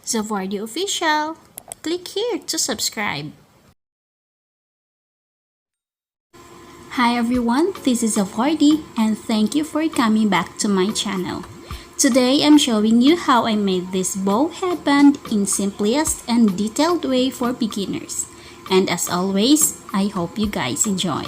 Zavardi Official. Click here to subscribe. Hi everyone, this is Zavardi and thank you for coming back to my channel. Today I'm showing you how I made this bow headband in simplest and detailed way for beginners. And as always, I hope you guys enjoy.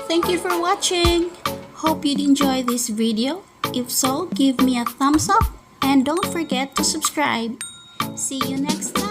Thank you for watching. Hope you'd enjoy this video. If so, give me a thumbs up and don't forget to subscribe. See you next time.